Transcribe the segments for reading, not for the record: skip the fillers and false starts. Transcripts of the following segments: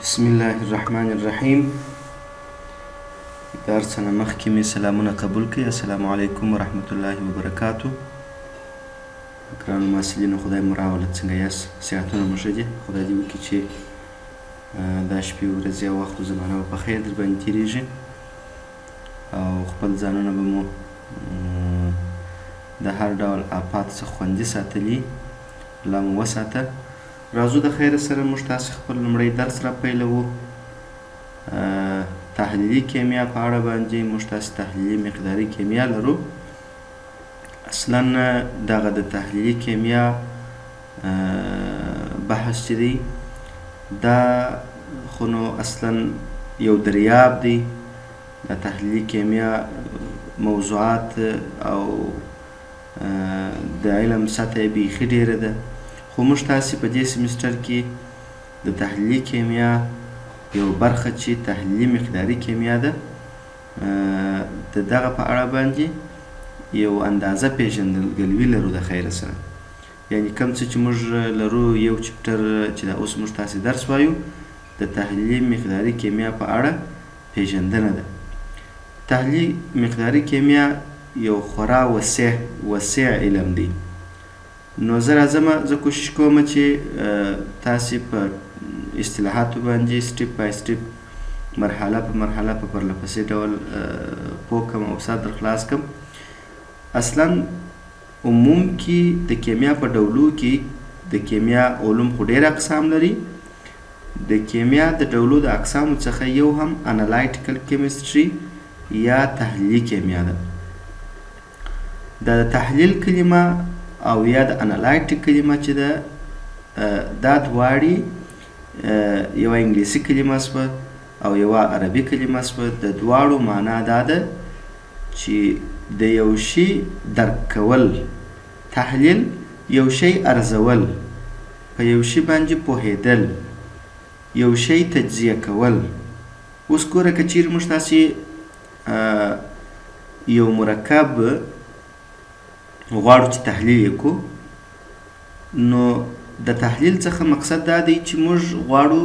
بسم الله الرحمن الرحیم. د هر څه نه مخکې مې سلامونه قبول کړئ. السلام علیکم ورحمة الله وبرکاتو. ګرانو محصلینو، خدای مو راوله، څنګه یاست؟ صحتونه مو ښه دي؟ خدای دې وکړي چې دا شپې ورځې او وخت و زمانه به په خیر در باندې تېرېږي او خپل ځانونه به مو د هر ډول آفات څخه خوندي ساتلي. الله مو وساته. راځو د خیره سره موږ تاسې خپل لومړی درس را پیلوو. تحلیلي کیمیا په اړه باندې موږ تاسې تحلیلي مقداري کیمیا لرو. اصلا دغه د تحلیلي کیمیا بحث چې دی دا خو نو اصلا یو دریاب دی. د تحلیلي کیمیا موضوعات او د علم سطح یې بیخي ډېره ده، خو موږ تاسې په دې سیمسټر کې د تحلیلي کیمیا یو برخه چې تحلیلي مقداري کیمیا ده د دغه په اړه باندې یو اندازه پیژندګلوي لرو د خیره سره. یعنې کوم څه چې موږ لرو، یو چپټر چې دا اوس موږ تاسې درس وایو د تحلیلي مقداري کیمیا په اړه پیژندنه ده. تحلیلي مقداري کیمیا یو خورا وسیع علم دی. نو زه راځم، زه کوشش کوم چې تاسې په اصطلاحاتو باندې سټپ بای سټپ، مرحله په مرحله په پرله پسې ډول پوه کړم او سر در خلاص کړم. اصلا عموم کې د کیمیا په ډولو کې د کیمیا علوم خو ډېر اقسام لري. د کیمیا د ډولو د اقسامو څخه یو هم انالایټیکل کیمستري یا تحلیلي کیمیا ده. د تحلیل کلمه او یا د انالایټیک کلمه چې ده دا دواړې یوه انګلیسي کلمه سوه او یوه عربي کلمه سوه. د دواړو معنا دا ده چې د یو شي درک کول. تحلیل یو شی ارزول، په یو شي باندې پوهېدل، یو شی تجزیه کول. اوس ګوره که چیرې موږ تاسې یو مرکب غواړو چې تحلیل یې کړو، نو د تحلیل څخه مقصد دا دی چې موږ غواړو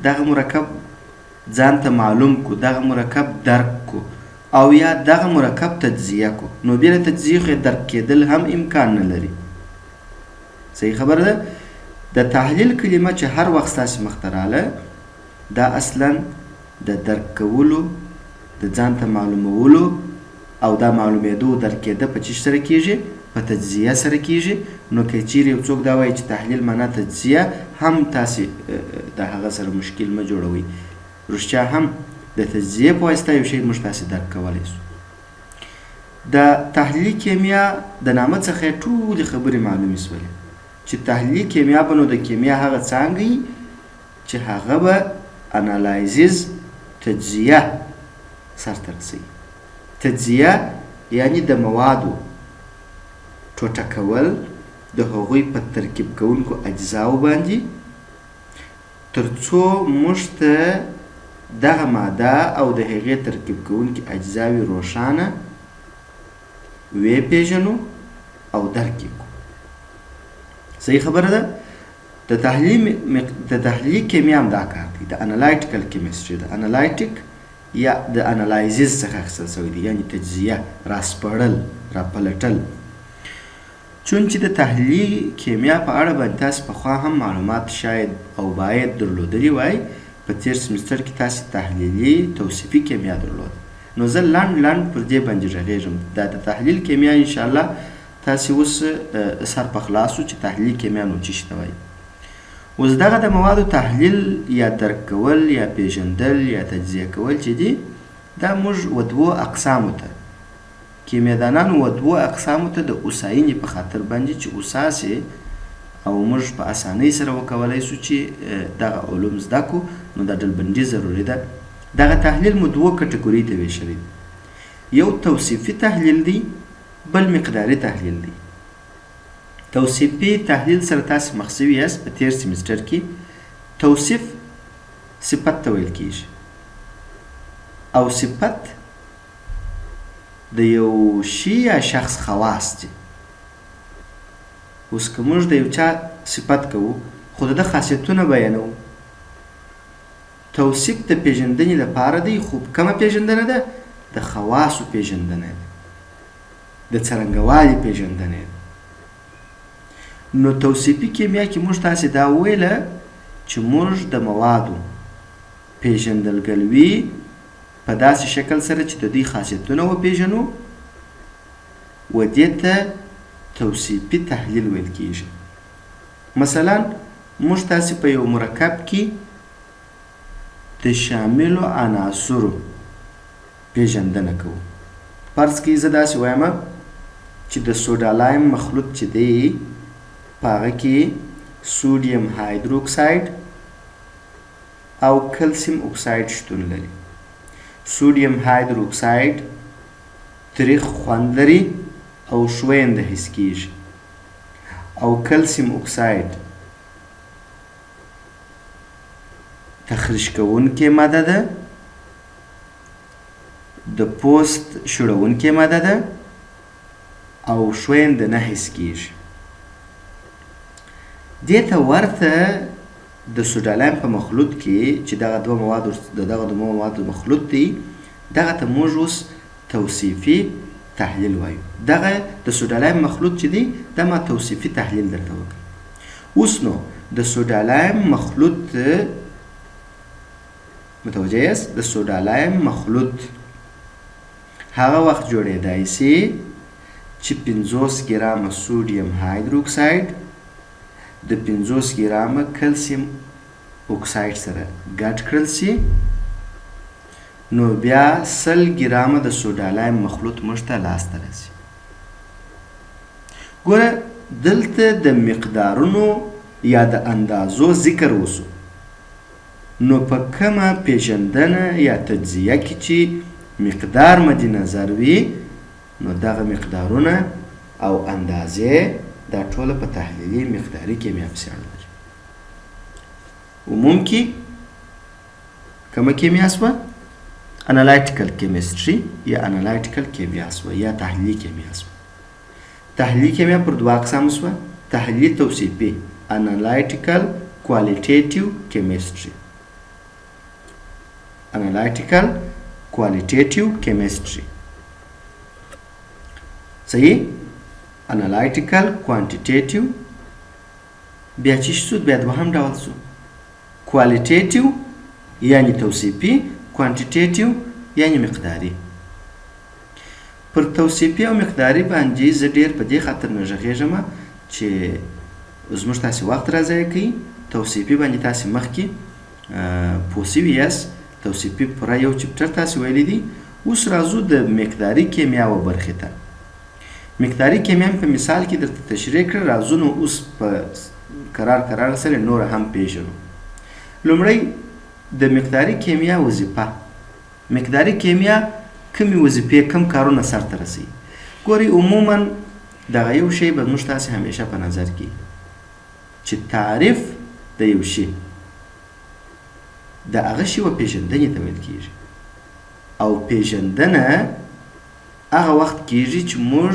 دغه مرکب ځان ته معلوم کړو، دغه مرکب درک کړو او یا دغه مرکب تجزیه کړو. نو بیا د تجزیه خو درک کېدل هم امکان نه لري. صحیح خبره ده؟ د تحلیل کلمه چې هر وخت ستاسې مخته راله، دا اصلا د درک کولو، د ځان ته معلومولو او دا معلومېدو درک کېده په چی سره کېږي؟ په تجزیه سره کېږي. نو که چیرې یو څوک دا وایي چې تحلیل معنا تجزیه، هم تاسې د هغه سره مشکل مه جوړوئ. رښتیا هم د تجزیې په واسطه یو شی موږ تاسې درک کولی سو. د تحلیلي کیمیا د نامه څخه یې ټولې خبرې معلومې سولې چې تحلیلي کیمیا به نو د کیمیا هغه څانګه وي چې هغه به انالایزز، تجزیه سرته رسوي. تجزیه یعنی د موادو ټوټه کول د هغوی په ترکیب کوونکو اجزاو باندې، تر څو موږ ته دغه ماده او د هغې ترکیب کوونکي اجزاوې روښانه وپېژنو او درک یې کړو. صحیح خبره ده؟ د تحلیلي کیمیا هم دا کار دی. د انالایټیکل کیمستري، د انالایټیک یا د انالایزز څخه اخیستل شوی دی، یعنې تجزیه، راسپړل، راپلټل. چون چې د تحلیلي کیمیا په اړه باندې تاسې پخوا هم معلومات شاید او باید درلودلي وای. په تېر سیمسټر کې تاسې تحلیلي توصیفي کیمیا درلود. نو زه لنډ پر دې باندې غږېږم. دا د تحلیل کیمیا انشاءالله تاسې اوس سر په خلاصو چې تحلیلي کیمیا نو څه شي ته وایي. اوس دغه د موادو تحلیل یا درک کول یا پیژندل یا تجزیه کول چې دي، دا موږ و دوو اقسامو ته، کیمیادانان و دوو اقسامو ته د اوساینې په خاطر باندې چې اساسې او موږ په اسانۍ سره وکولی سو چې دغه علوم زده کړو، نو دا ډلبندي ضروري ده. دغه تحلیل مو دوو کټګورۍ ته ویشلی دی. یو توصیفي تحلیل دی، بل مقداري تحلیل دی. توصیفي تحلیل سره تاسې مخ شوي یاست په تېر سیمسټر کې. توصیف صفت ته ویل کېږي او صفت د یو شي یا شخص خواص دي. اوس که موږ د یو چا صفت کوو، خو د ده خاصیتونه بیانوو، توصیف د پیژندنې لپاره دی، خو کومه پیژندنه ده؟ د خواصو پیژندنه ده، د څرنګوالي پیژندنه ده. نو توصیفي کیمیا کې موږ تاسې دا وویله چې موږ د موادو پیژندګلوي په داسې شکل سره چې د دوی خاصیتونه وپیژنو و دې ته توصیفي تحلیل ویل کیږي. مثلا موږ تاسې په یو مرکب کې د شاملو عناصرو پیژندنه کوو. فرض کړئ زه داسې وایم چې د سوډالایم مخلوط چې دی په هغه کې سوډیم هایدروکساید او کلسیم اکساید شتون لري. سوډیم هایدروکساید تریخ خوند لري او ښوینده حس کیږي، او کلسیم اکساید تخریش کوونکې ماده ده، د پوست شوړونکې ماده ده او ښوینده نه حس کیږي. دې ته ورته د سوډالایم په مخلوط کې چې دغه دوه موادو مخلوط دی، دغه ته موږ اوس توصیفي تحلیل وایو. دغه د سوډالایم مخلوط چې دی دا ما توصیفي تحلیل درته وکړ. اوس نو د سوډالایم مخلوط متوجه یاست؟ د سوډالایم مخلوط هغه وخت جوړېدای سي چې 50 ګرامه سوډیم هایدروکساید د 50 ګرامه کلسیم اکساید سره ګډ کړل سي، نو بیا 100 ګرامه د سوډالایم مخلوط موږ ته لاسته راسي. ګوره دلته د مقدارونو یا د اندازو ذکر وسو، نو په کومه پیژندنه یا تجزیه کې چې مقدار مد نظر وي، نو دغه مقدارونه او اندازې دا ټوله په تحلیلي مقداري کیمیا پسې اړه لري. عموم کې کومه کیمیا سوه؟ انالایټیکل کیمستري یا انالایټیکل کیمیا سوه یا تحلیلي کیمیا سوه. تحلیلي کیمیا پر دوه اقسام سوه: تحلیلي توصیفي انالایټیکل کوالټیټیو کیمستري، انالایټیکل کوالټیټیو کیمستري. صحیح؟ انالایټیکل کوانټیټیټیو بیا چې شو بیا دوهم ډول سو کوالټیټیو یعنی توصیفي، کوانټیټیټیو یعنی مقداري. پر توصیفي او مقداري باندې زه ډېر په دې خاطر نه غږېږم چې زموږ تاسې وخت راضایع کوي. توصیفي باندې تاسې مخکې پوه سوي یاست، توصیفي پوره یو چپټر تاسې ویلی دی. اوس راځو د مقداري کیمیاوو برخې ته. مقداري کیمیا په مثال کې درته تشریح کړه، راځو نو اوس په قرار سره نور هم پیژنو. لومړی د مقداري کیمیا وظیفه. مقداري کیمیا کومې وظیفې کوم کارونه سرته رسوي؟ ګورئ عموما دغه یو شی به موږ تاسې همیشه په نظر کې چې تعریف د یو شي د هغه شي و پیژندنې ته ویل کیږي، او پیژندنه هغه وخت کیږي چې موږ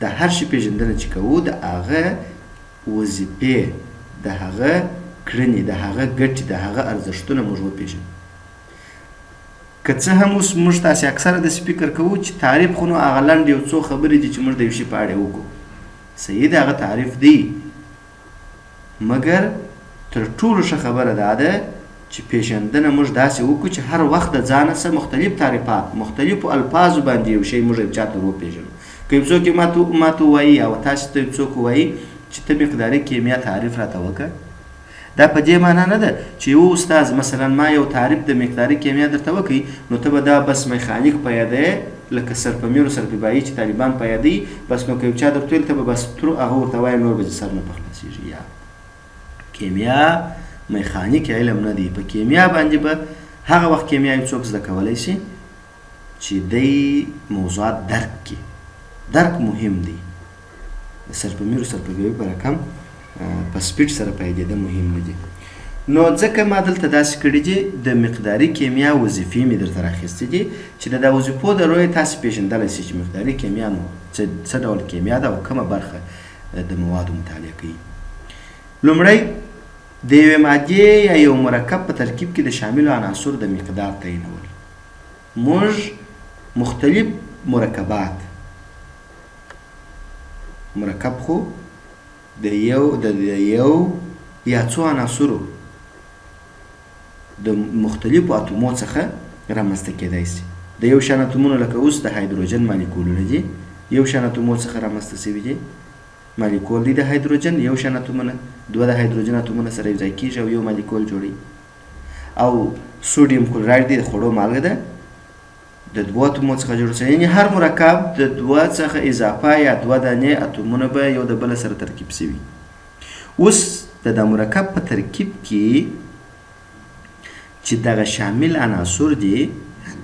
د هر شي پیژندنه چې کوو د هغه وظیفې، د هغه کړنې، د هغه ګټې، د هغه ارزښتونه موږ وپیژنو. که څه هم اوس موږ تاسې اکثره داسې فکر کوو چې تعریف خو نو هغه لنډ یو څو خبرې دي چې موږ د یو شي په اړه وکړو. صحیح د هغه تعریف دی، مګر تر ټولو ښه خبره دا ده چې پیژندنه موږ داسې وکړو چې هر وخت د ځانه څخه مختلف تعریفات، مختلفو الفاظو باندې یو شی موږ یو چا ته وپیژنو. که یو څوک ماته ووایي او تاسې ته یو څوک ووایي چې ته مقداري کیمیا تعریف راته وکړه، دا په دې معنا نه ده چې یو استاد مثلا ما یو تعریف د مقداري کیمیا درته وکړي نو ته به دا بس میخانیک په یادې لکه سرپمیر و سرپیبایي چې طالبان په یادوي، بس نو که یو چا درته ویل ته به بس تر هغه ورته وایي نور به سر نه په خلاصېږي. یا کیمیا میخانیک علم نه دی. په کیمیا باندې به هغه وخت کیمیا یو څوک زده کولی شي چې دی موضوعات درک کړي. درک مهم دی. سرپمیر و سرپیبایي په رقم په سپیډ سره پیدېده مهم نه دي. نو ځکه ما دلته داسې کړي دي د مقداري کیمیا وظیفې مې درته راخیستې دي چې د دا وظیفو د رویې تاسې پېژندلی شئ چې مقداري کیمیا نو څه ډول کیمیا ده او کومه برخه د موادو مطالعه کوي. لومړی د یوې مادې یا یو مرکب په ترکیب کې د شاملو عناصرو د مقدار تعینول. موږ مختلف مرکبات، مرکب خو د یو یا څو عناصرو د مختلفو اتومو څخه رامنځته کېدای شي. د یو شان اتومونو لکه اوس د هایدروجن مالیکولونه دي، یو شان اتومو څخه رامنځته شوي دي. مالیکول دی د هایدروجن، یو شان اتومونه، دوه د هایدروجن اتومونه سره یو ځای کېږي او یو مالیکول جوړوي. او سوډیم کلورایډ دی د خوړو مالګه ده، د دوه اتومو څخه جوړ شوی. یعنې هر مرکب د دوه څخه اضافه یا دوه دانې اتومونه به یو د بله سره ترکیب شوي. اوس د مرکب په ترکیب کې چې دغه شامل عناصر دي،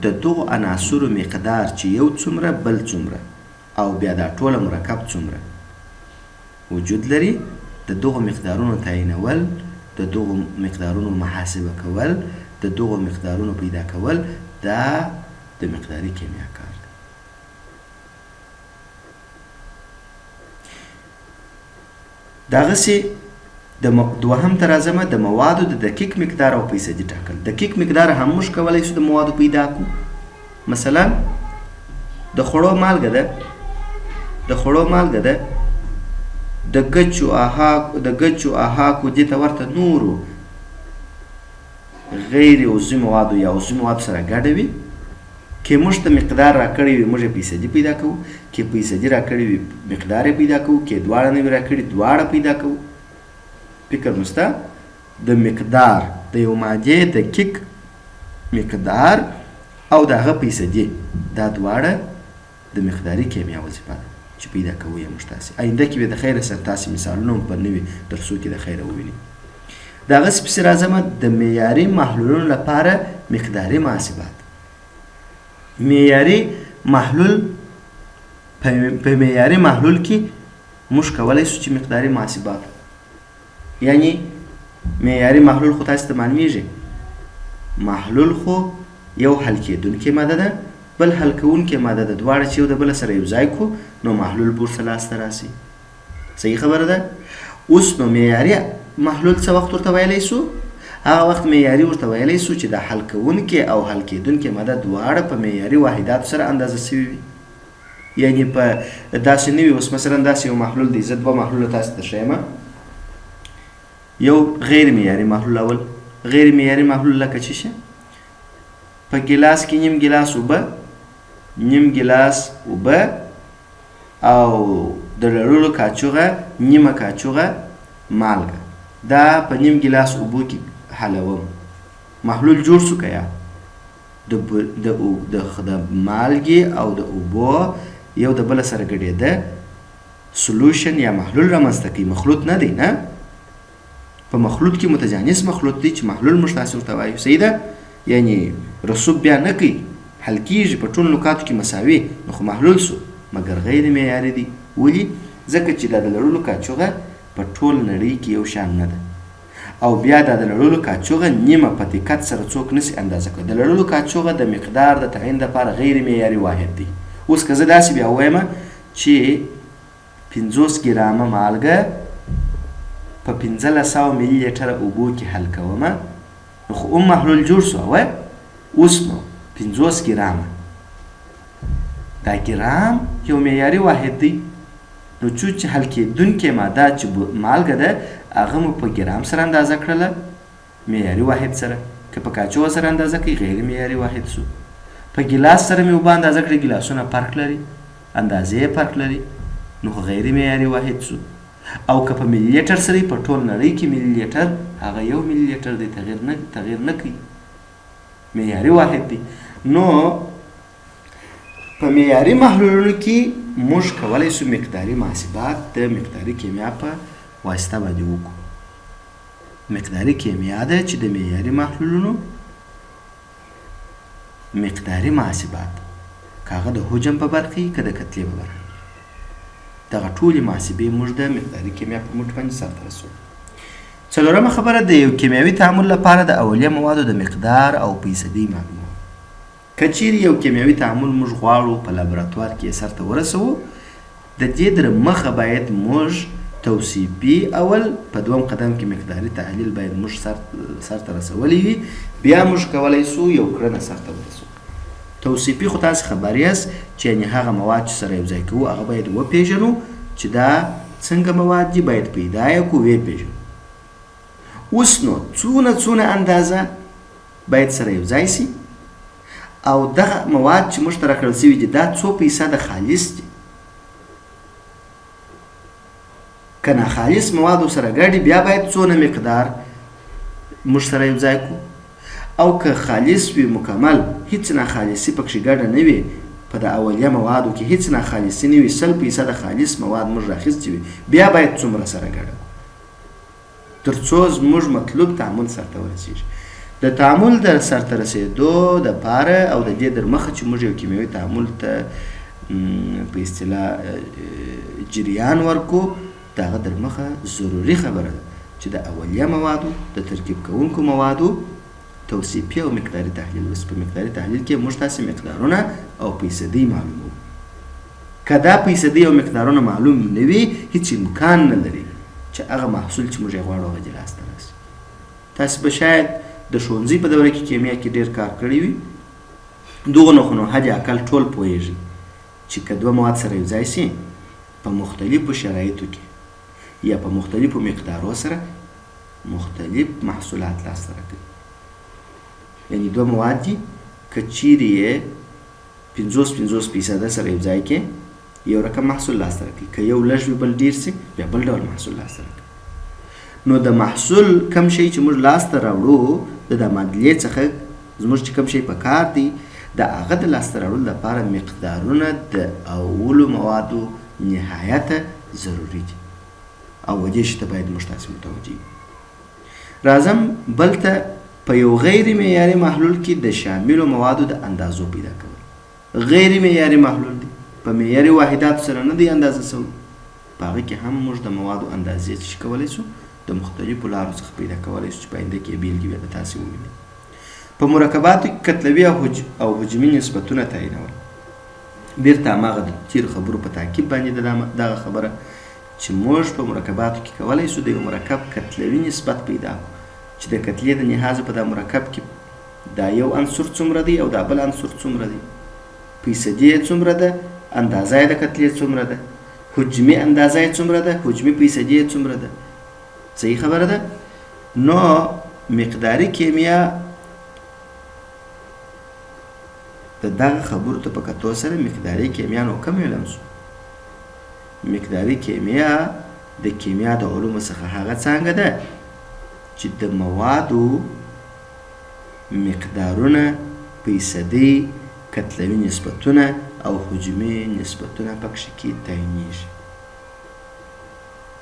د دغو عناصرو مقدار چې یو څومره بل څومره او بیا دا ټوله مرکب څومره وجود لري، د دغو مقدارونو تعینول، د دغو مقدارونو محاسبه کول، د دغو مقدارونو پیدا کول، دا د مقداري کیمیا کار دی. دغسې دوهم ترازمه د موادو د دقیق مقدار او فیصدي ټاکل. دقیق مقدار هم موږ کولی شو د موادو پیدا کړو. مثلا د خوړو مالګه ده، د ګچو احاکو دې ته ورته نورو غیر عضوي موادو یا عضوي موادو سره ګډه وي. که موږ ته مقدار راکړی وي موږ یې فیصدي پیدا کوو، که فیصدي راکړی وي مقدار یې پیدا کوو، که دواړه نه وي راکړي دواړه پیدا کوو. فکر مو شته؟ د مقدار د یو مادې دقیق مقدار او د هغه فیصدي، دا دواړه د مقداري کیمیا وظیفه ده چې پیدا کوو یې موږ تاسې. آینده کې به د خیره سره تاسې مثالونه هم په نوي درسو کې د خیره ووینئ. دغسې پسې راځمه د معیاري محلولونو لپاره مقداري محاسبات. معیاري محلول په معیاري محلول کې موږ کولی شو چې مقداري محاسبات، یعنی معیاري محلول خو تاسې ته معلومیږي، محلول خو یو حل کېدونکې ماده ده، بل حل کوونکې ماده ده. دواړه چې یو د بله سره یو ځای کړو نو محلول به ورته لاسته راسي. صحیح خبره ده؟ اوس نو معیاري محلول څه وخت ورته ویلی سو؟ هغه وخت معیاري ورته ویلی سو چې د حل کوونکې او حل کېدونکې ماده دواړه په معیاري واحداتو سره اندازه شوي وي. یعنې په داسې نه وي اوس مثلا داسې یو محلول دی، زه دوه محلوله تاسې ته ښیم. یو غیر معیاري محلول، اول غیر معیاري محلول لکه چې شه په ګیلاس کې نیم ګیلاس اوبه او د لړلو کاچوغه نیمه کاچوغه مالګه، دا په نیم ګیلاس اوبو کې حلوم. محلول جوړ شو که یا د مالګې او د اوبو یو د بله سره ګډېده سلوشن یا محلول رامنځته کوي. مخلوط نه دی، نه، په مخلوط کې متجانس مخلوط دی چې محلول موږ تاسې ورته وایو. صحیح ده؟ یعنی رسوب بیا نه کوي، حل کېږي په ټولو نقاطو کې مساوي، نو خو محلول سو، مګر غیر معیاري دی. ولې؟ ځکه چې دا د لړلو کاچوغه په ټول نړۍ کې یو شان نه ده، او بیا دا د لړلو کاچوغه نیمه په دقت سره څوک نسي اندازه کړی. د لړلو کاچوغه د مقدار د تعین لپاره غیر معیاري واحد دی. اوس که زه داسې بیا ووایم چې 50 ګرامه مالګه په 1500 ملي لیټره اوبو کې حل کومه، نو خو محلول جوړ سو. اوس نو 50 ګرامه، دا ګرام یو معیاري واحد دی، نو چې حل کېدونکې ماده چې مالګه ده هغه مو په ګرام سره اندازه کړله معیاري واحد سره، که په کاچوغه سره اندازه کړئ غیر معیاري واحد سو. په ګیلاس سره مې اوبه اندازه کړئ، ګیلاسونه فرق لري، اندازې یې فرق لري، نو خو غیر معیاري واحد سو. او که په ملي لیټر سره په ټول نړۍ کې ملي لیټر هغه یو ملي لیټر دی، تغیر نه کوي، معیاري واحد دی. نو په معیاري محلولونو کې موږ کولی شو مقداري محاسبات د مقداري کیمیا په واسطه باندې وکړو. مقداري کیمیا ده چې د معیاري محلولونو مقداري محاسبات، که هغه د حجم په برخه که د کتلې په برخه، دغه ټولې محاسبې موږ د مقداري کیمیا په موټ باندې سرته رسوو. څلورمه خبره د یو کیمیاوي تعامل لپاره د اولیه موادو د مقدار او فیصدي معلومول. که چیرې یو کیمیاوي تعامل موږ غواړو په لابراتوار کې یې سرته ورسوو، د دې در مخه باید موږ توصیفي اول په دوم قدم کې مقداري تحلیل باید موږ سرته رسولی وي، بیا موږ کولی سو یو کړنه سرته ورسو. توصیفي خو تاسې خبر یاست چې یعنې هغه مواد چې سره یو ځای کوو هغه باید وپېژنو چې دا څنګه مواد دي، باید پیدا یې کړو ویې پېژنو. اوس نو څونه اندازه باید سره یو ځای سي او دغه مواد چې موږ ته راکړل سوي دي دا څو فیصده خالص دي. که ناخالص موادو سره ګډ بیا باید څونه مقدار موږ سره یو ځای کړو، او که خالص وي مکمل هیڅ ناخالصي پکښې ګډه نه وي، په د اولیه موادو کې هیڅ ناخالصي نه وي، 100% خالص مواد موږ راخیستي وي، بیا باید څومره سره ګډه کړو تر څو زموږ مطلوب تعامل سرته ورسېږي. د تعامل د سرته رسېدو دپاره او د دې در مخه چې موږ یو کیمیاوي تعامل ته په اصطلاح جریان ورکو، د هغه در مخه ضروري خبره ده چې د اولیه موادو د ترکیب کوونکو موادو توصیفي او مقداري تحلیل وسي. په مقداري تحلیل کې موږ تاسې مقدارونه او فیصدي معلوموو. که دا فیصدي او مقدارونه معلوم نه وي هیڅ امکان نه لري چې هغه محصول چې موږ یې غواړو هغه دې لاسته راسي. تاسې به شاید د ښوونځي په دوره کې کیمیا کې ډېر کار کړی وي، دغه نه خو نو حد اقل ټول پوهېږي چې که دوه مواد سره یو ځای سي په مختلفو شرایطو کې یا په مختلفو مقدارو سره مختلف محصولات لاسته راکوي. یعنې دوه مواد دي که چیرې یې 50% سره یو ځای کې یو رقم محصول لاسته راکوي، که یو لږ وي بل ډېر سي بیا بل ډول محصول لاسته راکوي. نو د محصول کم شی چې موږ لاسته راوړو د معادلې څخه زموږ چې کم شی په کار دی د هغه د لاسته راوړلو لپاره مقدارونه د اولو موادو نهایته ضروري دي او دې شي ته باید موږ تاسې متوجه یو. راځم بل ته په یو غیر معیاري محلول کې د شاملو موادو د اندازو پیدا کول. غیر معیاري محلول دی، په معیاري واحداتو سره نه دی اندازه سوی، په هغه کې هم موږ د موادو اندازې څه کولی سو د مختلفو لارو څخه پیدا کولی سو چې په آینده کې بېلګې بیا به تاسې ووینئ. په مرکباتو کې کتلوي او حجمي نسبتونه تعینول. بیرته هماغه د تېرو خبرو په تعقیب باندې دغه خبره چې موږ په مرکباتو کې کولی سو د یو مرکب کتلوي نسبت پیدا کړو چې د کتلې د لحاظه په دا مرکب کې دا یو عنصر څومره دی او دا بل عنصر څومره دی، فیصدي یې څومره ده، اندازه یې د کتلې څومره ده، حجمي اندازه یې څومره ده، حجمي فیصدي یې څومره ده. صحیح خبره ده؟ نو مقداري کیمیا د دغه خبرو ته په کتو سره مقداري کیمیا نو کم علم سو. مقداري کیمیا د کیمیا د علومو څخه هغه څانګه ده چې د موادو مقدارونه، فیصدي، کتلوي نسبتونه او حجمي نسبتونه پکښې کې تعینېږي.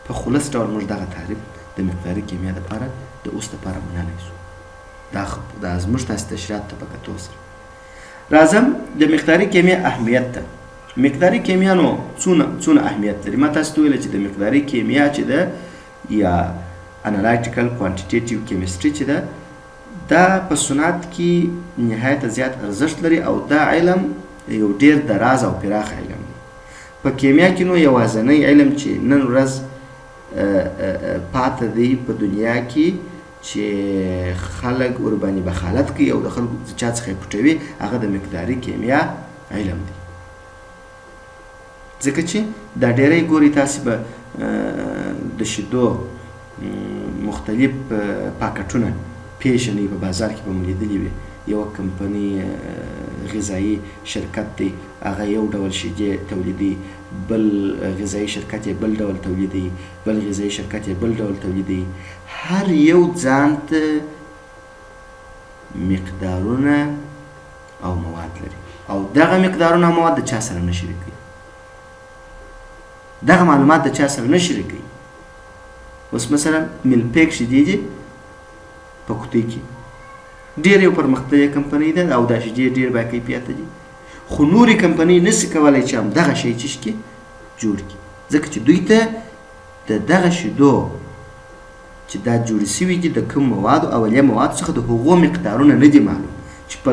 په خلاص ډول موږ دغه تعریف د مقداري کیمیا دپاره د اوس دپاره منلی سو. دا زموږ تاسې تشریحات ته په کتو سره راځم د مقداري کیمیا اهمیت ته. مقداري کیمیا نو څونه اهمیت لري؟ ما تاسو ته ویله چې د مقداري کیمیا چې ده یا انالیټیکل کوانټیټیټیو کیمستري چې ده دا په صنعت کې نهایت زیات ارزښت لري او دا علم یو ډېر دراز او پراخ علم دی. په کیمیا کې نو یوازینی علم چې نن ورځ پاته دی په دنیا کې چې خلک ورباندې بخالت کوي او د خلکو د چا څخه یې پټوي هغه د مقداري کیمیا علم دی. ځکه چې دا ډېری ګوري تاسې به د شیدو مختلف پاکټونه پیژنئ، په بازار کې به مو لیدلي وي یوه کمپنۍ غذایي شرکت دی هغه یو ډول شیدې تولیدوي، بل غذایي شرکت یې بل ډول تولیدوي، بل غذایي شرکت یې بل ډول تولیدوي. هر یو ځان ته مقدارونه او مواد لري او دغه مقدارونه او مواد د چا سره نه شریکوي، دغه معلومات د چا سره نه شریکوي. اوس مثلا ملپیک شیدې دي په کوټې کې ډېر یو پرمختللې کمپنۍ ده او دا شیدې ډېر باکیفیته دي، خو نورې کمپنۍ نسي کولی چې همدغه شی چیش کړي جوړ کړي، ځکه چې دوی ته د دغه شیدو چې دا جوړې سوي دي د کوم موادو اولیه موادو څخه د هغو مقدارونه نه دي معلوم چې په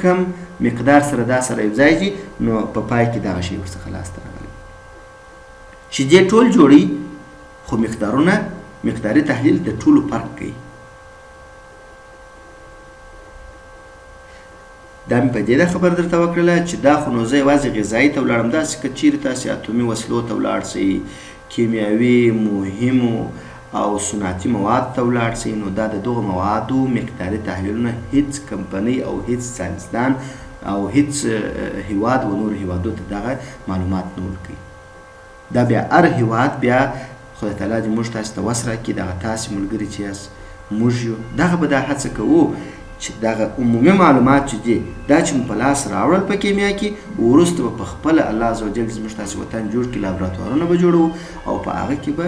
کم مقدار سره دا سره یو ځای دي نو په پای کې دغه شی ورڅخه لاسته راغلی. شیدې ټول جوړوي خو مقداري تحلیل د ټولو فرق کوي. دا مې په دې دا خبر درته وکړله چې دا خو نو زه یوازې غذایي ته ولاړم، داسې که چیرې تاسې اتومي وسلو ته ولاړ شئ، کیمیاوي مهمو او صنعتي مواد ته ولاړ شئ، نو دا د دغو موادو مقداري تحلیلونه هیڅ کمپنۍ او هیڅ ساینسدان او هیڅ هیواد و نور هیوادو ته دغه معلومات نه ورکوي. دا بیا هر هیواد بیا خدای تعالی دې موږ تاسې ته وس راکړي، دغه تاسې ملګري چې یاست موږ یو دغه به دا هڅه کوو چې دغه عمومي معلومات چې دي دا چې مو په لاس راوړل په کیمیا کې، وروسته به په خپله الله عز وجل زموږ تاسې وطن جوړ کړي، لابراتوارونه به جوړوو او په هغه کې به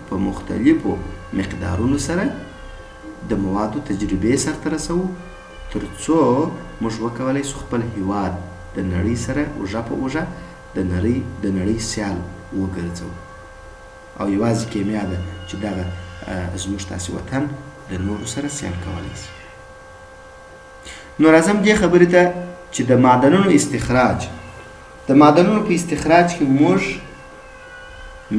په مختلفو مقدارونو سره د موادو تجربې سرته رسوو، تر څو موږ وکولی شو خپل هیواد د نړۍ سره اوږه په اوږه د نړۍ سیال وګرځوو. او یوازې کیمیا ده چې دغه زموږ تاسې وطن د نورو سره سیال کولی شي. نو راځم دې خبرې ته چې د معدنونو استخراج، د معدنونو په استخراج کې موږ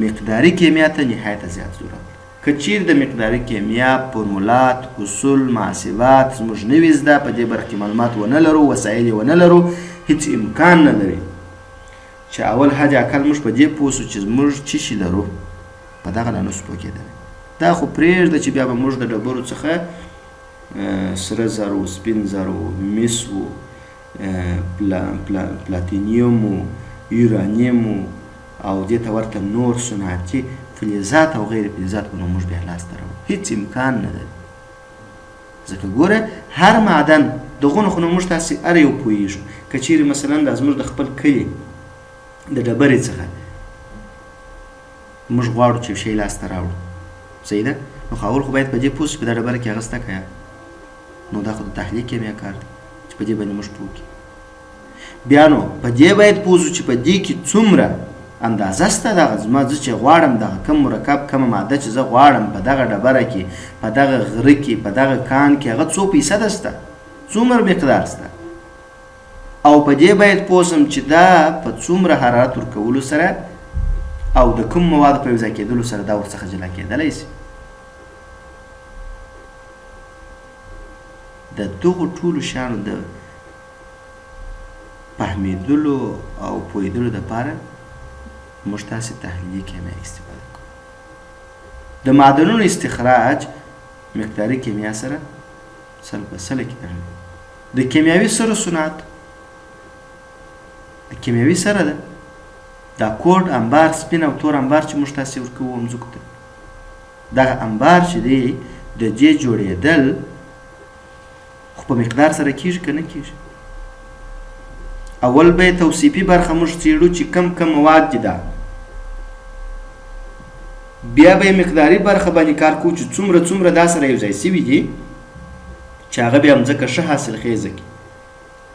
مقداري کیمیا ته نهایت زیات ضرورت. که چیرې د مقداري کیمیا فورمولات، اصول، محاسبات زموږ نه وي زده، په دې برخه کې معلومات ونه لرو، وسایل یې ونه لرو، هیڅ امکان نه لري چې اول حد اقل موږ په دې پوه شو چې موږ څه شي لرو، په دغه لا نسو پوهېدلی. دا خو پرېږده چې بیا به موږ د ډبرو څخه سره زرو، سپین زرو، مس و، پلاتینیوم و، یورانیم او دې ته ورته نور صنعتي فلزات او غیر فلزات به نو موږ بیا لاسته راوړو، هیڅ امکان نه لري. ځکه ګوره هر معدن دغونه خو نو موږ تاسې هر یو پوهېږو. که چیرې مثلا دا زموږ د خپل کلي د ډبرې څخه موږ غواړو چې یو شی لاسته راوړو، صحیح ده؟ نو خو اول خو باید په دې پوه شو چې په دا ډبره کې هغه شته که یا نو دا خو د تحلیل کیمیا کار دی چې په دې باندې موږ پوه کړي. بیا نو په دې باید پوه شو چې په دې کې څومره اندازه شته، دغه زما زه چې غواړم دغه کم مرکب کمه ماده چې زه غواړم په دغه ډبره کې، په دغه غره کې، په دغه کان کې، هغه څو فیصده شته، څومره مقدار شته، او په دې باید پوه شم چې دا په څومره حرارت ورکولو سره او د کوم موادو په یو ځای کېدلو سره دا ورڅخه جلا کېدلی شي. د دغو ټولو شیانو د فهمیدلو او پوهېدلو دپاره موږ تاسې تحلیلي کیمیا استفاده کوو. د معدنونو استخراج مقداري کیمیا سره سل په سله کې تړلی. د کیمیاوي سرو صنعت د کیمیاوي سره ده، دا کوډ انبار، سپین او تور انبار چې موږ تاسې ورکوو مځکو ته، دغه انبار چې دی د دې جوړېدل خو په مقدار سره کېږي که نه کېږي. اول به یې توصیفي برخه موږ څېړو چې کم مواد دي، دا بیا به یې مقداري برخه باندې کار کوو چې څومره دا سره یو ځای سوي دي چې هغه بیا مځکه ښه حاصلخیزه کړي،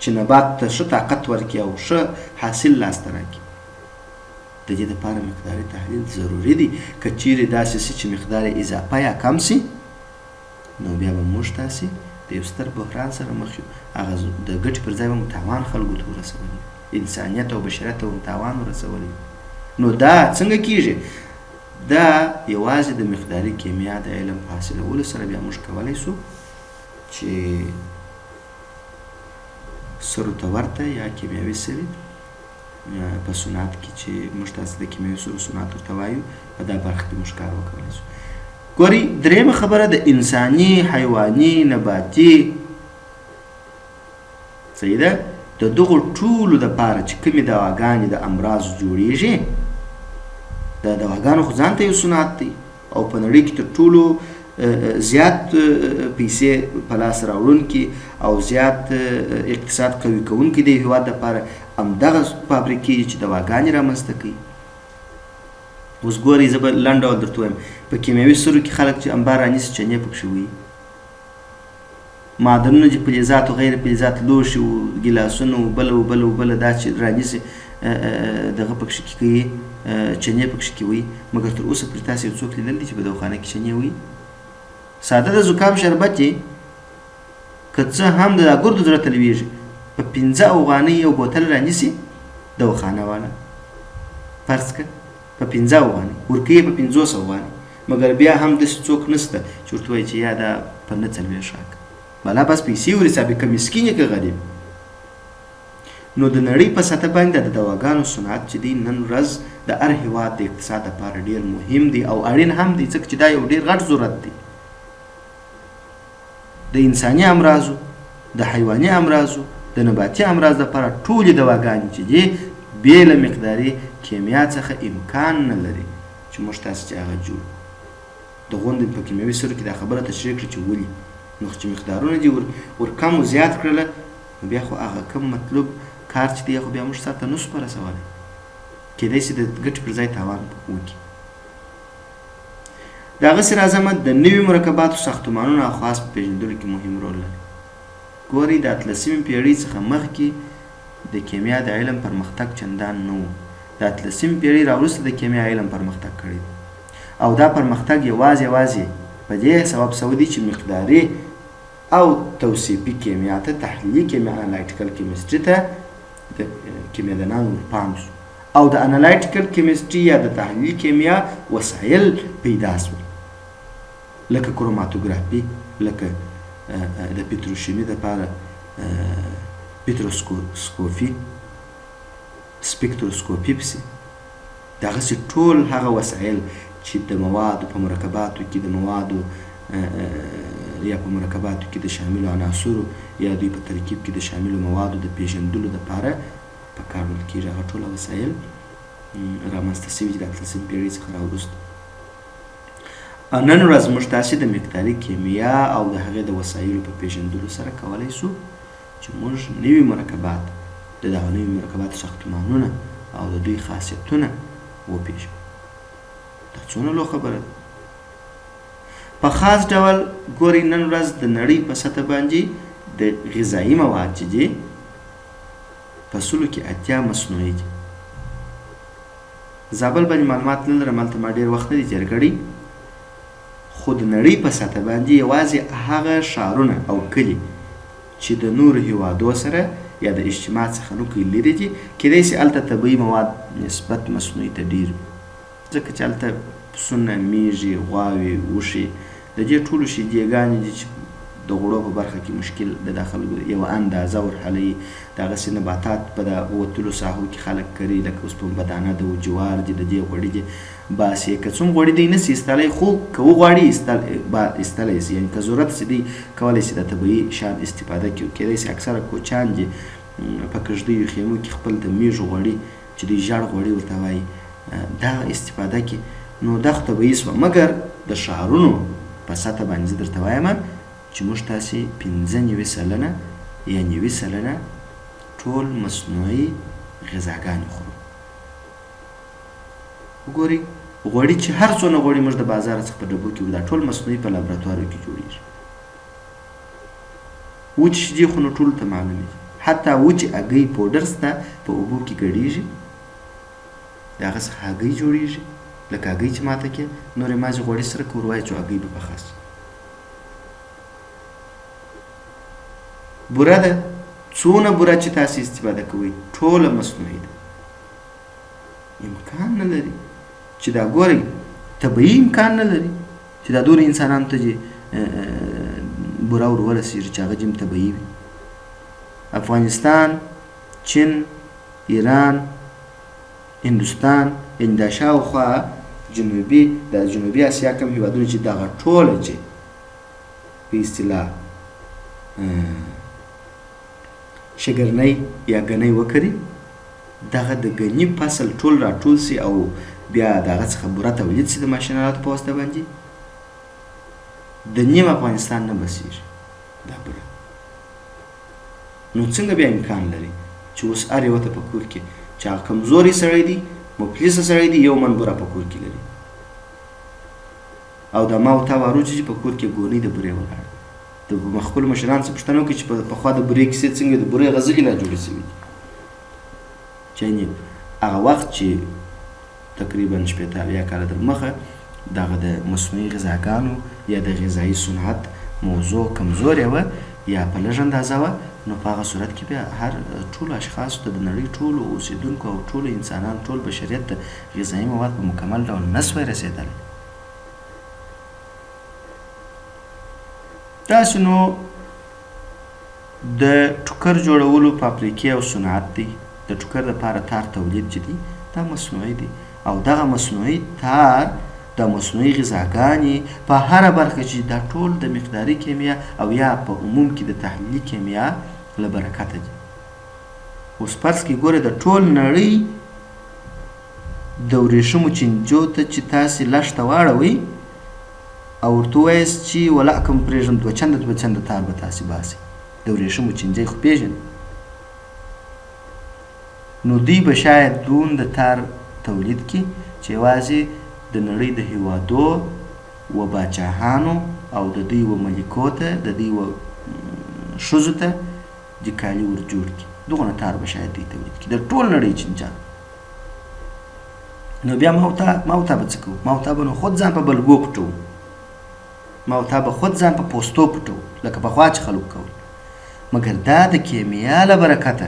چې نبات ته ښه طاقت ورکړي او ښه حاصل لاسته راکړي. د دې دپاره مقداري تحلیل ضروري دی. که چیرې داسې شي چې مقدار یې اضافه یا کم شي، نو بیا به موږ تاسې د یو ستر بحران سره مخ یو. هغه د ګټې پر ځای به مو تاوان خلکو ته ورسولی، انسانیت او بشریت ته به مو تاوان ورسولی. نو دا څنګه کېږي؟ دا یوازې د مقداري کیمیا د علم په حاصلولو سره بیا موږ کولی شو چې سرو ته ورته یا کیمیاوي سرې په صنعت کې چې موږ تاسې د کیمیاوي سرو صنعت ورته وایو، په دا برخه کې موږ کار وکولی شو. ګورئ، درېیمه خبره د انساني، حیواني، نباتي، صحیح ده، د دغو ټولو دپاره چې کومې دواګانې د امراضو جوړېږي، د دواګانو خو ځان ته یو صنعت دی او په نړۍ کې تر ټولو زیات پیسې په لاس راوړونکي او زیات اقتصاد قوي کوونکي د هېواد دپاره همدغه فابریکې دي چې دواګانې رامنځته کوي. اوس ګورئ، زه به لنډ ډول درته وایم، په کیمیاوي سرو کې خلک چې انبار رانیسي چنې پکښې وي، معدنونه چې فلزات او غیر فلزات، لوښي و، ګیلاسونه و، بله دا چې رانیسي دغه پکښې کې کوي، چنې پکښې کې وي. مګر تر اوسه پورې تاسې یو څوک لیدلی چې په دواخانه کې چنې وي؟ ساده د زکام شربت یې که څه هم د ګردو زړه ته لویږي، په 15 افغانۍ یو بوتل رانیسي دواخانه والا، فرض که په 15 افغانۍ ورکوي په 500 افغانۍ مګر بیا هم داسې څوک نشته چې ورته وایي چې یا دا په 49 راکړه بلا بس پیسې ورسابې که مسکین یې که غریب. نو د نړۍ په سطح باندې د دواګانو صنعت چې دی نن ورځ د هر هېواد د اقتصاد لپاره ډېر مهم دی او اړین هم دی ځکه چې دا یو ډېر غټ ضرورت دی. د انساني امراضو د حیواني امراضو د نباتي امراض لپاره ټولې دواګانې چې دي بې له مقداري کیمیا څخه امکان نه لري چې موږ تاسې چې هغه جوړ د غونډې په کیمیاوي سرو کې دا خبره تشریح کړي چې ولې نو چې مقدارونه دي ور کم و زیات کړله نو بیا خو هغه کم مطلوب کار چې دی خو بیا موږ سر ته نسو په رسولی کیدای شي د ګټې پر ځای تاوان وکړي. د هغسې راځمه د نوي مرکباتو ساختمانونو او خاص په پېژندلو کې مهم رول لري. ګورئ د 18مې پېړۍ څخه مخکې د کیمیا د علم پرمختګ چندان نه و. د 18مې پېړۍ راوروسته د کیمیا علم پرمختګ کړی او دا پرمختګ یوازې په دې سبب سوی دی چې مقداري او توصیفي کیمیا ته تحلیلي کیمیا انالایټیکل کیمستري ته د کیمیاګرانو ورپام شو او د انالایټیکل کیمستري یا د تحلیلي کیمیا وسایل پیدا شول لکه کروماتوګرافي لکه د پتروشیمي دپاره پتروسکوپي سپیکتروسکوپي پسې دغسې ټول هغه وسایل چې د موادو په مرکباتو کې د موادو یا په مرکباتو کې د شاملو عناصرو یا دوی په ترکیب کې د شاملو موادو د پیژندلو دپاره په کار وړل کېږي. هغه ټوله وسایل رامنځته سوي چې د 18مې پېړۍ څخه راوروسته. نن ورځ موږ تاسې د مقداري کیمیا او د هغې د وسایلو په پیژندلو سره کولی شو چې موږ نوي مرکبات د دغه نوي مرکباتو ساختمانونه او د دوی خاصیتونه وپېژنو. دا څونه لوی خبره ده. په خاص ډول ګورئ نن ورځ د نړۍ په سطح باندې د غذایي مواد چې دي په سلو کې 80 مصنوعي دي. زابل باندې معلومات نه لرم هلته ما ډېر وخت نه دی تېر کړی خو د نړۍ په سطح باندې یوازې هغه ښارونه او کلي چې د نورو هېوادو سره یا د اجتماع څخه نوکۍ لرې دي کیدای شي هلته طبیعي مواد نسبت مصنوعي ته ډېر وي ځکه چې هلته پسونه میږي غواوې اوښې د دې ټولو شیدېګانې دي چې د غوړو په برخه کې مشکل د داخل یوه اندازه ورحلوي. دغسې نباتات په د وتلو ساحو کې خلک کري لکه اوس پنبهدانه ده و جوار دي د دې غوړي دي باسي که څوم غوړي دی نسي ایستلی خو که وغواړي ایستلی سي یعنې که ضرورت سي دی کولی سي د طبیعي شیان استفاده کړي. کیدای سي اکثره کوچیان دي په کږدیو خیمو کې خپل د میږو غوړي چې دوی ژړ غوړي ورته وایي دا استفاده کړي نو دا خو طبیعي سوه. مګر د ښارونو په سطح باندې زه درته وایم چې موږ تاسې 95 سلنه یا 90 سلنه ټول مصنوعي غذاګانې خورو. وګورئ غوړي چې هر څونه غوړي موږ د بازار څخه په ډبو کې دا ټول مصنوعي په لابراتوارو کې جوړېږي. وچې شیدې خو نو ټولو ته معلومې دي حتی وچې هګۍ پوډر شته په اوبو کې ګډېږي د هغه څخه هګۍ جوړېږي لکه هګۍ چې ماته کې نورې مازې غوړي سره که ور واچو هګۍ به پخه شي. بوره ده څونه بوره چې تاسې استفاده کوئ ټوله مصنوعي ده. امکان نه لري چې دا ګورئ طبیعي امکان نه لري چې دا دونه انسانانو ته چې بوره ور ورسېږي چې هغه جیم طبیعي وي. افغانستان چین ایران هندوستان یعنې دا شاوخوا جنوبي اسیا کوم هېوادونه چې دغه ټوله چې په اصطلاح شګرنۍ یا ګنۍ وکري دغه د ګني فصل ټول راټول سي او بیا دغه څخه بوره تولید سي د ماشینالاتو په واسطه باندې د نیم افغانستان نه بسیږي دا بوره. نو څنګه بیا امکان لري چې اوس هر یوه ته په کور کې چې هغه کمزوری سړی دی مفلسه سړی دی 1 من بوره په کور کې لري او دا ما او تا وارو چې په کور کې ګونۍ د بورې ولاړه د خپلو مشرانو څخه پوښتنه وکړي چې پخوا د بورې کیسې څنګه د بورې غزلې لا جوړې سوي دي چې هغه وخت چې تقریبا 80 کاله در مخه دغه د مصنوعي غذاګانو یا د غذایي صنعت موضوع کمزورې وه یا په لږ اندازه وه، نو په هغه صورت کې بیا هر ټولو اشخاصو ته د نړۍ ټولو اوسېدونکو او ټولو انسانانو ټول بشریت ته غذایي مواد په مکمل ډول نه سوی رسېدلی. داسې نو د ټوکر جوړولو فابریکې او صنعت دی، د ټوکر دپاره تار تولید چې دی دا مصنوعي دی، او دغه مصنوعي تار د مصنوعي غذاګانې په هره برخه چې دا ټول د مقداري کیمیا او یا په عموم کې د تحلیلي کیمیا له برکته دي. اوس فرض کې ګوره د ټول نړۍ د ورېښمو چینجو ته چې تاسې لښته واړوئ او ورته ووایاست چې ولعکم پرېږدم دوه چنده تار به تاسې باسئ. د ورېښمو چینجی خو پېژنئ، نو دوی به شاید دومره تار تولید کړي چې یوازې د نړۍ د هیوادو و باچاهانو او د دوی و ملکو ته د دوی و ښځو ته د کالي ور جوړ کړي. دغونه تار به شاید دوی تولید کړي د ټول نړۍ چینجیان. نو بیا ما او تا به څه کوو؟ ما او تا به نو خود ځان په بلګو پټوو، ما او تا به خود ځان په پوستو پټوو لکه پخوا چې خلک کول. مګر دا د کیمیا له برکته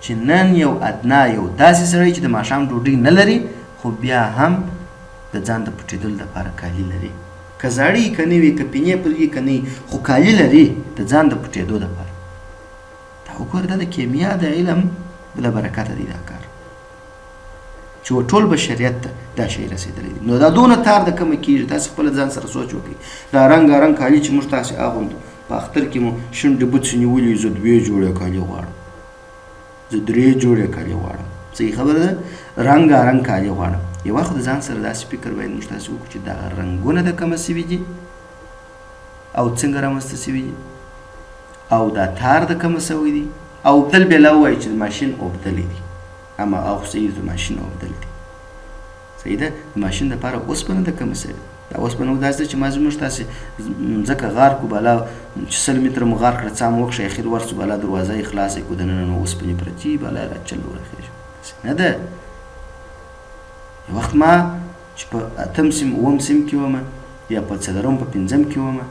چې نن یو ادنا یو داسې سړی چې د ماښام ډوډۍ نه لري خو بیا هم د ځان د پټېدلو دپاره کالي لري، که زاړه که نوي که پینې پرې که نه خو کالي لري د ځان د پټېدو دپاره. دا وګوره دا د کیمیا د علم له برکته دی دا کار چې ټول بشریت ته دا شی رسېدلی دی. نو دا دونه تار د کومه کېږي؟ تاسې خپله ځان سره سوچ وکړئ. دا رنګارنګ کالي چې موږ تاسې اغوندو، په اختر کې مو شونډې بوڅې نیولي، زه 2 جوړې کالي غواړم، زه 3 جوړې کالي غواړم. صحیح خبره ده؟ رنګارنګ کالي غواړم. یو وخت د ځان سره داسې فکر باید موږ تاسې وکړو چې دغه رنګونه د کومه سوي دي او څنګه رامنځته سوي دي، او دا تار د کومه سوی دی، او اوبدل بېله ووایي چې د ماشین اوبدلی دی، اما هغه صحیح د ماشین اوبدل دی. صحیح ده؟ د ماشین دپاره اوسپنه د کومه سوي دا اوسپنه داسې ده چې ما زموږ تاسې ځکه غار کړو بالا چې 100 متره مو غار کړه، څا مو وکښه اخر ورسو بالا دروازه یې خلاصه کړو، دننه نو اوسپنې پرتې بالا راچل ورخېږي. داسې نه ده. یو وخت ما چې په 8م سیم 9م سیم کې ومه یا په 4م په 5م کې ومه،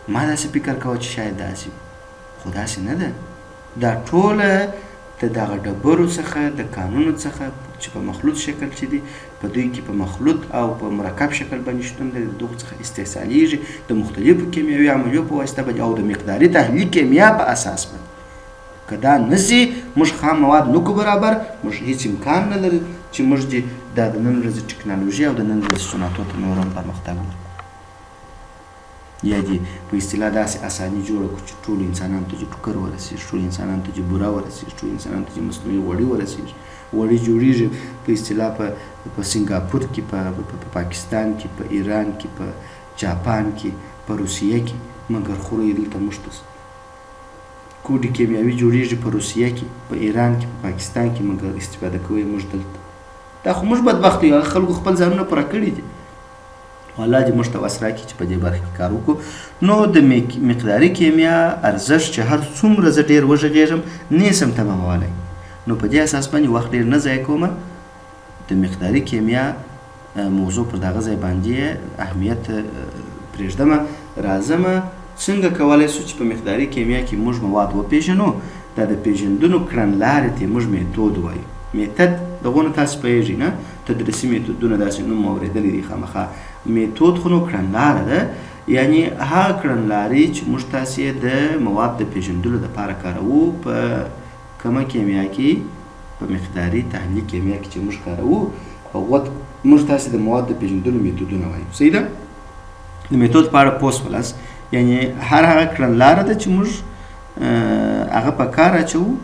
ما داسې فکر کوه چې شاید داسې وي، خو داسې نه ده. دا ټوله د دغه ډبرو څخه د کانونو څخه چې په مخلوط شکل چې دي په دوی کې په مخلوط او په مرکب شکل باندې شتون لري، د دغو څخه استحصالیږي د مختلفو کیمیاوي عملیو په واسطه باندې او د مقداري تحلیل کیمیا په اساس باندې. که دا نه سي موږ خام مواد نه کو برابر، موږ هیڅ امکان نه لري چې موږ دا د نن ورځې ټکنالوژي او د نن ورځې صنعتو ته نور هم پرمختګ وکړو. یا دې په اصطلاح داسې اساني جوړه کړو چې ټولو انسانانو ته چې ټوکر ورسېږي، ټولو انسانانو ته چې بوره ورسېږي، ټولو انسانانو ته چې مصنوعي غوړي ورسېږي. غوړي جوړېږي په اصطلاح په سنګاپور کې، په پاکستان کې، په ایران کې، په جاپان کې، په روسیه کې، مګر خورئ دلته موږ ته. کوډې کیمیاوي جوړېږي په روسیه کې، په ایران کې، په پاکستان کې، مګر استفاده کوو یې موږ دلته. دا خو موږ بدبخت یو، هغه خلکو خپل ځانونه پوره کړي دي. الله دې موږ ته وس راکړي چې په دې برخه کې کار وکړو. نو د مقداري کیمیا ارزښت چې هر څومره زه ډېر وغږېږم نه سم تمامولی، نو په دې اساس باندې وخت ډېر نه ضایع کومه. د مقداري کیمیا موضوع پر دغه ځای باندې اهمیت پرېږدمه. راځمه څنګه کولی شو چې په مقداري کیمیا کې موږ مواد وپېژنو. دا د پېژندنو کړنلارې ته موږ میتود وایو. میتود دغونه تاسې پوهېږئ نه، تدریسي میتودونه داسې نوم اورېدلی دي خامخا. میتود خو نو کړنلاره ده، یعنې هغه کړنلارې چې موږ تاسې د مواد د پېژندلو دپاره کاروو. په کومه کیمیا کې؟ په مقداري تحلیل کیمیا کې چې موږ کاروو، موږ تاسې د مواد د پېژندلو میتودونه وایو. صحیح ده؟ د میتود په اړه پوه شولاست، یعنې هغه کړنلاره ده چې موږ هغه په کار اچوو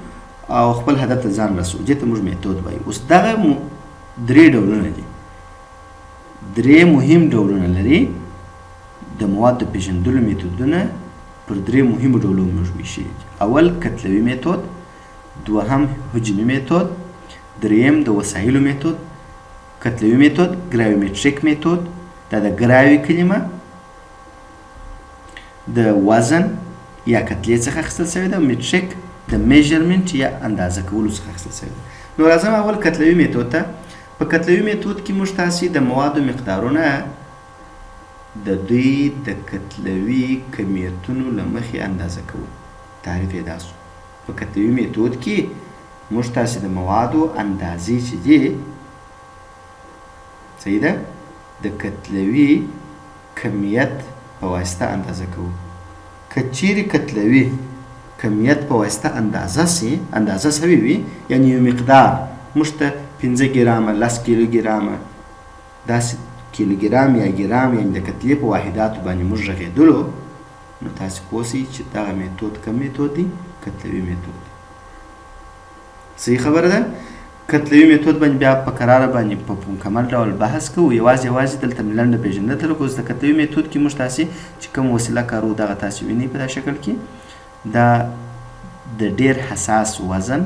او خپل هدف ته ځان رسوو، دې ته موږ میتود وایو. اوس دغه 3 ډولونه دي، 3 مهم ډولونه لري. د مواد د پېژندلو میتودونه پر 3 مهمو ډولو موږ ویشلي دي. اول کتلوي میتود، دوهم حجمي میتود، دریم د وسایلو میتود. کتلوي میتود ګراویمتریک میتود، دا د ګراوي کلمه د وزن یا کتلې څخه اخیستل شوې ده، متریک د میجرمنټ یا اندازه کولو څخه اخیستل شوې ده. نو راځم اول کتلوي میتود ته. په کتلوي میتود کې موږ تاسې د موادو مقدارونه د دوی د کتلوي کمیتونو له مخې اندازه کوو. تعریف یې دا سو. په کتلوي میتود کې موږ تاسې د موادو اندازې چې دي صحیح ده د کتلوي کمیت په واسطه اندازه کوو. که چیرې کتلوي کمیت په واسطه اندازه سوی وي، یعنې یو مقدار موږ ته 5 ګرامه 10 کیلوګرامه داسې کیلوګرام یا ګرام یعنې د کتلې په واحداتو باندې موږ غږېدلو، نو تاسې پوه سئ چې دغه میتود کوم میتود دی؟ کتلوي میتود دی. صحیح خبره ده؟ کتلوي میتود باندې بیا په قراره باندې په مکمل ډول بحث کوو. یوازې دلته مې لنډه پېژندنه ترکوز. د کتلوي میتود کې موږ تاسې چې کوم وسیله کاروو دغه تاسې وینئ په دا شکل کې. دا د ډېر حساس وزن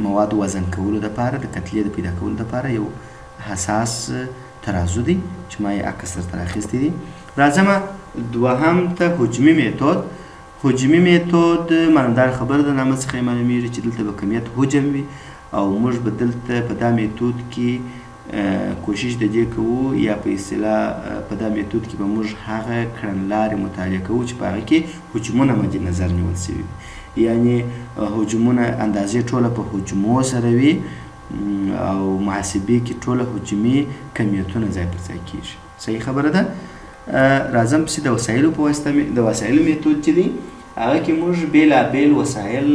موادو وزن کولو دپاره د کتلې د پیدا کولو دپاره یو حساس ترازو دی چې ما یې عکس درته راخیستی دی. راځم دوهم ته حجمي میتود. حجمي میتود معنیدار خبره ده، نامه څخه یې معلومیږي چې دلته به کمیت حجم وي او موږ به دلته په دا میتود کې کوشش د دې کوو یا په اصطلاح په دا میتود کې به موږ هغه کړنلارې مطالعه کوو چې په هغه کې حجمونه مد نظر نیول سوي وي، یعنې حجمونه اندازې ټوله په حجمو سره وي او محاسبې کې ټوله حجمي کمیتونه ځای پر ځای کېږي. صحیح خبره ده؟ راځم پسې د وسایلو په واسطه د وسایلو میتود چې دی هغه کې موږ بېلابېل وسایل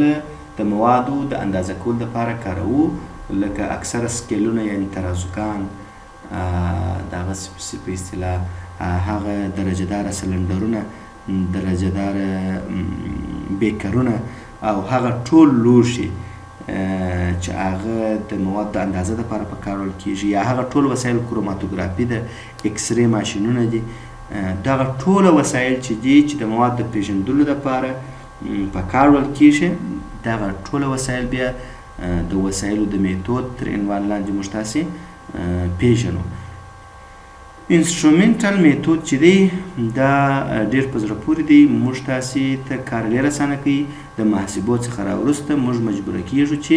د موادو د اندازه کولو دپاره کاروو، لکه اکثره سکیلونه یعنې ترازوګان، دغسې په اصطلاح هغه درجه داره سلنډرونه، درجه داره بیکرونه او هغه ټول لوښي چې هغه د موادو د اندازه دپاره په کارول کېږي، یا هغه ټول وسایل کروماتوګرافي د اکسرې ماشینونه دي. دغه ټوله وسایل چې دي چې د موادو د پېژندلو دپاره په کارول کېږي، دغه ټوله وسایل بیا د وسایلو د میتود تر عنوان لاندې موږ تاسې پېژنو. انسټرومنټل میتود چې دی دا ډېر په زړه پورې دی. موږ تاسې ته کار ډېر اسانه کوي. د محاسبو څخه راوروسته موږ مجبوره کېږو چې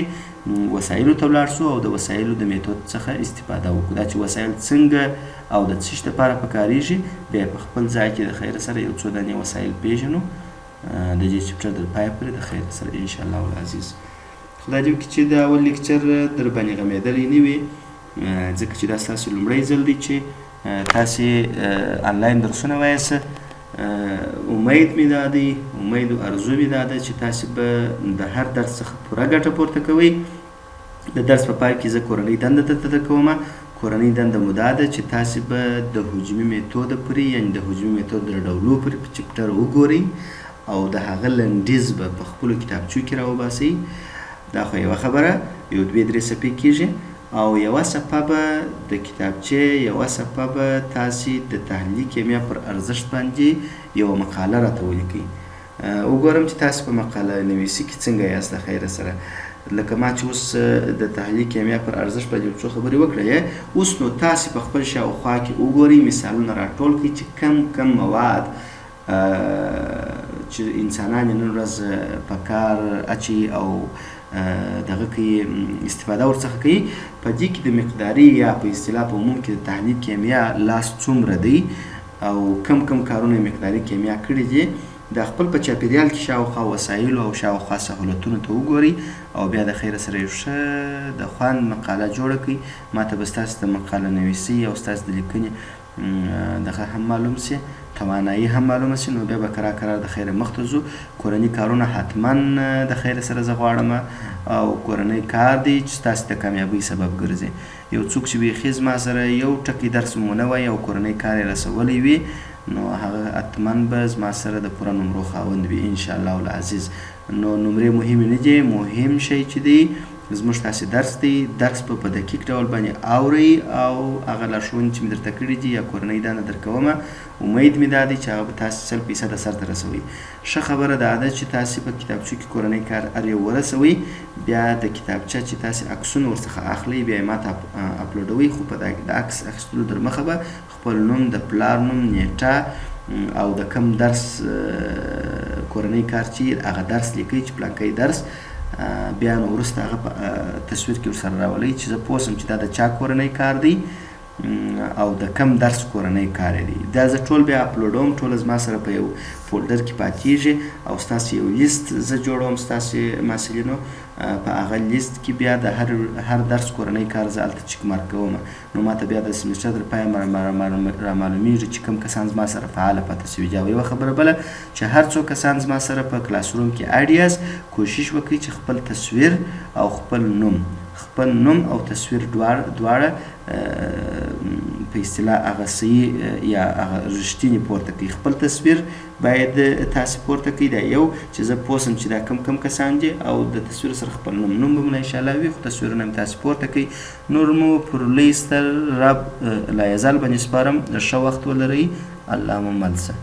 وسایلو ته ولاړ سو او د وسایلو د میتود څخه استفاده وکړو. دا چې وسایل څنګه او د څه شي دپاره پکارېږي بیا په خپل ځای کې د خیر سره یو څو دانې وسایل پېژنو د دې چپټر تر پایه پورې د خیر سره انشاءالله العزیز. خدای دې وکړي چې دا اول لیکچر در باندې غمېدلی نه وي، ځکه چې دا ستاسې لومړی ځل دی چې تاسې آنلاین درسونه وایاست. امید مې دا دی، امید او ارزو مې دا ده چې تاسې به د هر درس څخه پوره ګټه پورته کوئ. د درس په پای کې زه کورنۍ دنده درته درکومه. کورنۍ دنده مو دا ده چې تاسې به د حجمي میتود پورې یعنې د حجمي میتود د ډولو پورې په چپټر وګورئ او د هغه لنډیز به په خپلو کتابچو کې راوباسئ. دا خو یوه خبره، یو 2-3 صفحې کېږي او یوه صفحه به د کتابچې یوه صفحه به تاسې د تحلیلي کیمیا پر ارزښت باندې یوه مقاله راته ولیکئ. وګورم چې تاسې په مقاله نویسي کې څنګه یاست د خیره سره. لکه ما چې اوس د تحلیلي کیمیا پر ارزښت باندې یو څو خبرې وکړې، اوس نو تاسې په خپل شاوخوا کې وګورئ، مثالونه راټول کړئ چې کم مواد چې انسانان یې نن ورځ په کار اچي او دغه کوي استفاده ورڅخه کوي، په دې کې د مقداري یا په اصطلاح په عموم کې د تحلیل کیمیا لاس څومره دی او کم کارونه یې مقداري کیمیا کړي دي. د خپل په چاپېریال کې شاوخوا وسایلو او شاوخوا سهولتونو ته وګورئ او بیا د خیره سره یو ښه د خوند مقاله جوړه کړئ. ما ته به ستاسې د مقاله نویسۍ او ستاسې د لیکنې دغه هم معلوم سي، توانایي هم معلومه سي، نو بیا به کرار د خیره مخته ځو. کورني کارونه حتما د خیره سره زه غواړم او کورنی کار دی چې ستاسې د کامیابۍ سبب ګرځي. یو څوک چې بیخي زما سره یو ټکی درس ونه وایي او کورنی کار یې رسولی وي، نو هغه حتما به زما سره د پوره نمرو خاوند وي انشاءالله العزیز. نو نمرې مهمې نه دي، مهم شی چې دی زموږ تاسې درس دی. درس به په دقیق ډول باندې اورئ او هغه لارښوونې چې مې درته کړي دي یا کورنۍ دنده درکومه، امید مې دا دی چې هغه به تاسې 100% سرته رسوئ. ښه خبره دا ده چې تاسې په کتابچو کې کورنۍ کار هر یو ورسوئ، بیا د کتابچه چې تاسې عکسونه ورڅخه اخلئ بیا یې ماته اپلوډوئ، خو په د عکس اخیستلو در مخه به خپل نوم، د پلار نوم، نیټه او د کم درس کورنۍ کار چې هغه درس لیکئ چې پلانکی درس، بیا نو وروسته هغه په تصویر کې ورسره راولئ چې زه پوه سم چې دا د چا کورنی کار دی او د کم درس کورنۍ کار دی. دا زه ټول بیا اپلوډوم، ټوله زما سره په یو فولډر کې پاتېږي او ستاسو یو لیست زه جوړوم ستاسو محصلینو. په هغه لیست کې بیا د هر درس کورنۍ کار زه هلته چک مارک کوم. نو ماته بیا د سیمسټر تر پایه رامعلومیږي چې کوم کسان زما سره فعاله پاتې سوي دي. او یوه خبره بله چې هر څو کسان زما سره په کلاس روم کې اډ یاست، کوشش وکړئ چې خپل تصویر او خپل نوم او تصویر دواړه په اصطلاح هغه صحیح یا هغه رښتینې پورته کړئ. خپل تصویر باید تاسې پورته کړئ، دا یو چې زه پوه سم چې دا کم کسان دي، او د تصویر سره خپل نوم به مو انشاءالله وي، خو تصویرونه مې تاسې پورته کړئ. نور مو پر لوی ستر رب لا یزال باندې سپارم. ښه وخت ولرئ. الله مو مل شه.